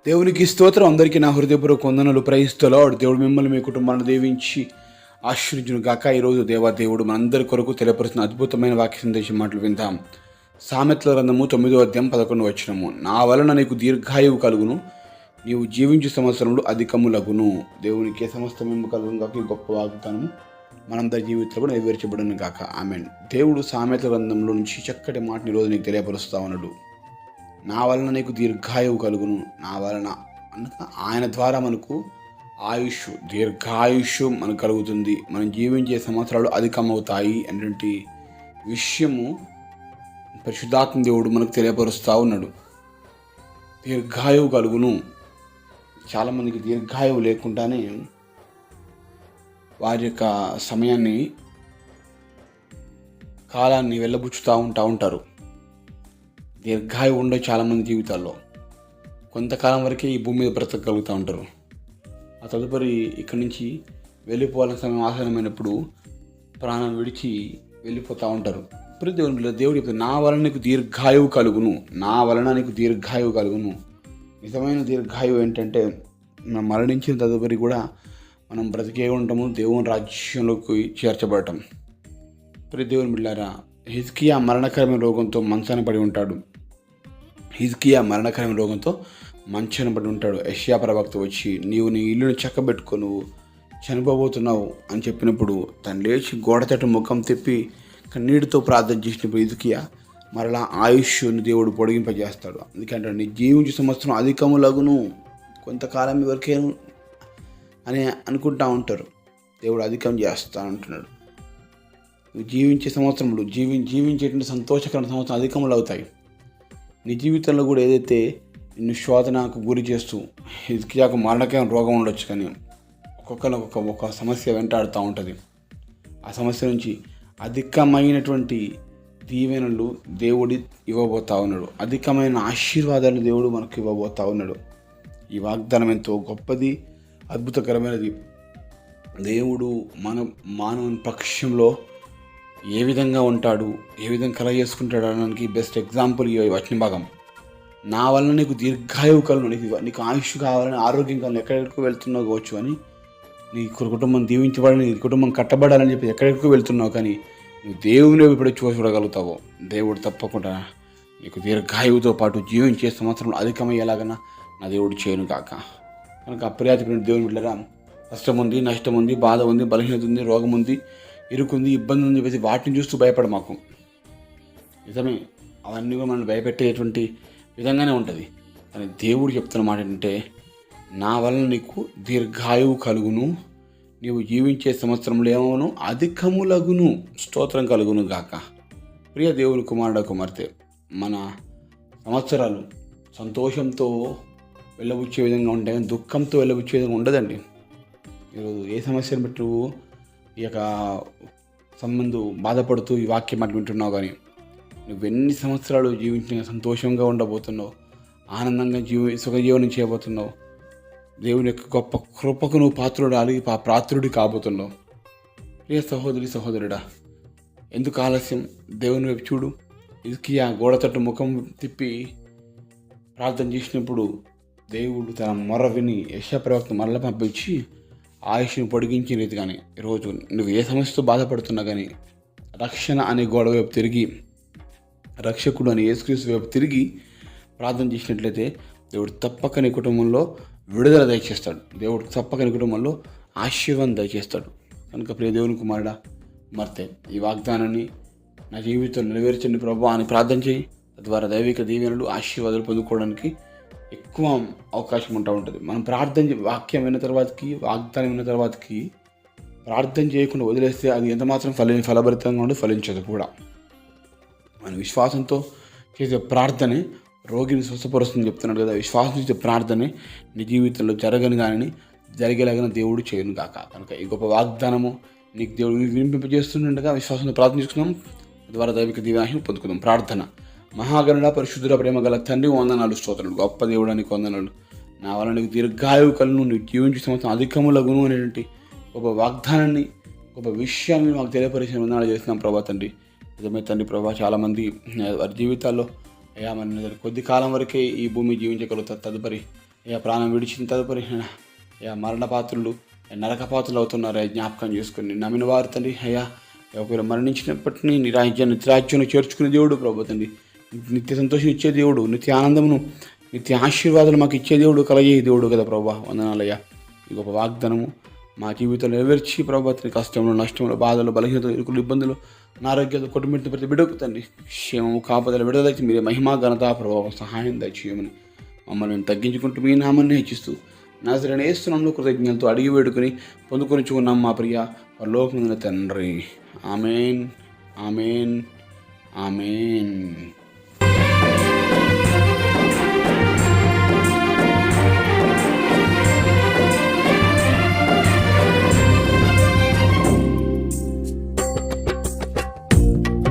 దేవునికి స్తోత్రం. అందరికీ నా హృదయపూర్వక వందనలు. ప్రైస్తలార్డ్. దేవుడు మిమ్మల్ని మీ కుటుంబాన్ని దీవించి ఆశీర్వదించును గాక. ఈరోజు దేవుడు మనందరి కొరకు తెలియపరుస్తున్న అద్భుతమైన వాక్య సందేశం మాటలు విందాం. సామెతల గ్రంథము 9వ అధ్యాయం 11వ వచనము. నా వలన నీకు దీర్ఘాయువు కలుగును, నీవు జీవించు సంవత్సరములు అధికములగును. దేవునికి సమస్తమేము కలుగును గాక. ఈ గొప్ప వాగ్దానము మనందరి జీవితంలో కూడా నెరవేర్చబడును గాక. ఆమేన్. దేవుడు సామెతల గ్రంథంలో నుంచి చక్కటి మాటని ఈరోజు నీకు తెలియపరుస్తా ఉన్నాడు. నా వలన నీకు దీర్ఘాయువు కలుగును. నా వలన అనగా ఆయన ద్వారా మనకు ఆయుష్, దీర్ఘాయుష్ మనకు కలుగుతుంది. మనం జీవించే సంవత్సరాలు అధికమవుతాయి అనేటువంటి విషయము పరిశుద్ధాత్మ దేవుడు మనకు తెలియపరుస్తూ ఉన్నాడు. దీర్ఘాయువు కలుగును. చాలామందికి దీర్ఘాయువు లేకుండానే వారి యొక్క సమయాన్ని, కాలాన్ని వెళ్ళబుచ్చుతూ ఉంటారు. దీర్ఘాయువు ఉండే చాలామంది జీవితాల్లో కొంతకాలం వరకే ఈ భూమి మీద బ్రతకగలుగుతూ ఉంటారు. ఆ తదుపరి ఇక్కడి నుంచి వెళ్ళిపోవాల్సిన సమయం ఆసన్నమైనప్పుడు ప్రాణం విడిచి వెళ్ళిపోతూ ఉంటారు. ఇప్పుడు దేవుడు చెప్తాడు, నా వలన నీకు దీర్ఘాయువు కలుగును. నా వలన నీకు దీర్ఘాయువు కలుగును. నిజమైన దీర్ఘాయువు ఏంటంటే మనం మరణించిన తదుపరి కూడా మనం బ్రతికే ఉంటాము, దేవుని రాజ్యంలోకి చేర్చబడటం. ప్రతి దేవుని బిడ్డారా, హిజ్కియా మరణకరమైన రోగంతో మంచాన పడి ఉంటాడు. మంచాన పడి ఉంటాడు. యెషయా ప్రవక్త వచ్చి, నీవు నీ ఇల్లును చక్కబెట్టుకో, నువ్వు చనిపోబోతున్నావు అని చెప్పినప్పుడు తను లేచి గోడ తట్టు ముఖం తిప్పి కన్నీటితో ప్రార్థన చేసినప్పుడు హిజ్కియా మరలా ఆయుష్ను దేవుడు పొడిగింపజేస్తాడు. ఎందుకంటే నీ జీవించే సంవత్సరం అధికములగును. కొంతకాలం వరకే అని అనుకుంటా ఉంటారు. దేవుడు అధికం చేస్తా అంటున్నాడు. నువ్వు జీవించే సంవత్సరములు జీవించేటువంటి సంతోషకరమైన సంవత్సరం అధికములు అవుతాయి. నీ జీవితంలో కూడా ఏదైతే నిన్ను శోధనకు గురి చేస్తూ హిజ్కియాకు మరణకరమైన రోగం ఉండొచ్చు, కానీ ఒక్కొక్క సమస్య వెంటాడుతూ ఉంటుంది. ఆ సమస్య నుంచి అధికమైనటువంటి దీవెనలు దేవుడు ఇవ్వబోతా ఉన్నాడు. అధికమైన ఆశీర్వాదాలు దేవుడు మనకు ఇవ్వబోతా ఉన్నాడు. ఈ వాగ్దానం ఎంతో గొప్పది, అద్భుతకరమైనది. దేవుడు మానవుని పక్షంలో ఏ విధంగా ఉంటాడు, ఏ విధంగా కలగజేసుకుంటాడు అనడానికి బెస్ట్ ఎగ్జాంపుల్ ఈ వచన భాగం. నా వలన నీకు దీర్ఘాయువు కలుగును, నీకు ఆయుష్ కావాలని, ఆరోగ్యం కావాలని, ఎక్కడెక్కడికి వెళ్తున్నావు కావచ్చు అని, నీ కుటుంబం దీవించబడాలని, నీ కుటుంబం కట్టబడాలని చెప్పి ఎక్కడెక్కడికి వెళ్తున్నావు, కానీ నువ్వు దేవుని ఎప్పుడు చూడగలుగుతావో దేవుడు తప్పకుండా నీకు దీర్ఘాయువుతో పాటు జీవించే సంవత్సరం అధికమయ్యేలాగా నా దేవుడు చేయను కాక. కనుక అప్రయాతమైన దేవుని బిడ్డరా, కష్టం ఉంది, నష్టం ఉంది, బాధ ఉంది, బలహీనత ఉంది, రోగం ఉంది, ఇరుకుంది, ఇబ్బంది ఉంది చెప్పేసి వాటిని చూస్తూ భయపడ మాకు. నిజమే, అవన్నీ కూడా మనం భయపెట్టేటువంటి విధంగానే ఉంటుంది. కానీ దేవుడు చెప్తున్న మాట ఏంటంటే, నా వలన నీకు దీర్ఘాయువు కలుగును, నీవు జీవించే సంవత్సరంలో ఏమవును, అధికములగును, స్తోత్రం కలుగును గాక. ప్రియ దేవుని కుమారుడు కుమార్తె, మన సంవత్సరాలు సంతోషంతో వెళ్ళబుచ్చే విధంగా ఉంటాయి, కానీ దుఃఖంతో వెళ్ళబుచ్చే విధంగా ఉండదండి. ఈరోజు ఏ సమస్యను బట్టి నువ్వు ఈ యొక్క సంబంధం బాధపడుతూ ఈ వాక్యం మాట వింటున్నావు, కానీ నువ్వు ఎన్ని సంవత్సరాలు జీవించిన సంతోషంగా ఉండబోతున్నావు, ఆనందంగా సుఖజీవనం చేయబోతున్నావు, దేవుని యొక్క గొప్ప కృపకు నువ్వు పాత్రుడి కాబోతున్నావు. ప్రియ సహోదరి సహోదరుడా, ఎందుకు ఆలస్యం? దేవుని వైపు చూడు. హిజ్కియా గోడ తట్టు ముఖం తిప్పి ప్రార్థన చేసినప్పుడు దేవుడు తన మొర విని యెషయా ప్రవక్త మరల పంపించి ఆయుష్ను పొడిగించిన రీతి. కానీ ఈరోజు నువ్వు ఏ సమస్యతో బాధపడుతున్నా కానీ రక్షణ అనే గోడ వైపు తిరిగి, రక్షకుడు అనే యేసుక్రీస్తు వైపు తిరిగి ప్రార్థన చేసినట్లయితే దేవుడు తప్పక నీ కుటుంబంలో విడుదల దయచేస్తాడు. దేవుడు తప్పక నీ కుటుంబంలో ఆశీర్వాదం దయచేస్తాడు. కనుక ప్రియ దేవుని కుమారుడా, మర్తే ఈ వాగ్దానాన్ని నా జీవితంలో నెరవేర్చండి ప్రభువా అని ప్రార్థన చేయి. తద్వారా దైవిక దీవెనలు, ఆశీర్వాదాలు పొందుకోవడానికి ఎక్కువ అవకాశం ఉంటుంది. మనం వాక్యం విన్న తర్వాతకి, వాగ్దానం విన్న తర్వాతకి ప్రార్థన చేయకుండా వదిలేస్తే అది ఎంత మాత్రం ఫలభరితంగా ఉండి ఫలించదు కూడా. మన విశ్వాసంతో చేసే ప్రార్థనే రోగిని స్వస్థపరుస్తుందని చెప్తున్నాడు కదా. విశ్వాసం చేసే ప్రార్థనే నీ జీవితంలో జరిగేలాగా దేవుడు చేయను కాక. కనుక ఈ గొప్ప వాగ్దానము నీకు దేవుడు వినిపింపజేస్తుండగా విశ్వాసంతో ప్రార్థన చేసుకున్నాం. ద్వారా దైవిక దీవెనలు పొందుకుందాం. ప్రార్థన. మహాగణుడ, పరిశుద్ధుడ, ప్రేమ గల తండ్రి, వందనాలు, స్తోత్రాలు. గొప్ప దేవుడానికి వందనాలు. నా వల్ల నీకు దీర్ఘాయువు కలుగును, నీకు జీవించే సంవత్సరం అధికములగును అనేటువంటి గొప్ప వాగ్దానాన్ని, గొప్ప విషయాన్ని మాకు తెలియపరిచిన వందనాలు చేస్తున్నాం ప్రభా తండ్రి. నిజమే తండ్రి ప్రభా, చాలామంది వారి జీవితాల్లో అయ్యా మరి కొద్ది కాలం వరకే ఈ భూమి జీవించగలుగుతారు. తదుపరి అయ్యా ప్రాణం విడిచిన తదుపరి అయ్యా మరణ పాత్రులు నరక పాత్రలు అవుతున్నారు. జ్ఞాపకం చేసుకుని నమ్మిన వారు తండ్రి అయ్యా ఒకవేళ మరణించినప్పటినీ నిత్యరాజ్యంలో చేర్చుకునే దేవుడు ప్రభు తండ్రి, నిత్య సంతోషం ఇచ్చే దేవుడు, నిత్య ఆనందమును నిత్య ఆశీర్వాదాలు మాకు ఇచ్చే దేవుడు, కలగజేయ దేవుడు కదా ప్రభా. వందనాలయ్యా. ఈ గొప్ప వాగ్దానము మా జీవితంలో నెరవేర్చి ప్రభా తండ్రి, కష్టంలో నష్టంలో బాధలు బలహీనతలు ఇరుకులు ఇబ్బందులు అనారోగ్యాలు కుటుంబం ప్రతి బిడ్డకు తండ్రి క్షేమము కాపదలు విడుదలకి మీరే మహిమా ఘనత ప్రభావం సహాయం దయచేయమని మమ్మల్ని మేము తగ్గించుకుంటూ మీ నామాన్ని హెచ్చిస్తూ నాజరేయుడైన యేసు నామములో కృతజ్ఞతలతో అడిగి వేడుకొని పొందుకొనిచుకున్నాం మా ప్రియ పరలోకమందున తండ్రి. ఆమేన్, ఆమేన్, ఆమేన్.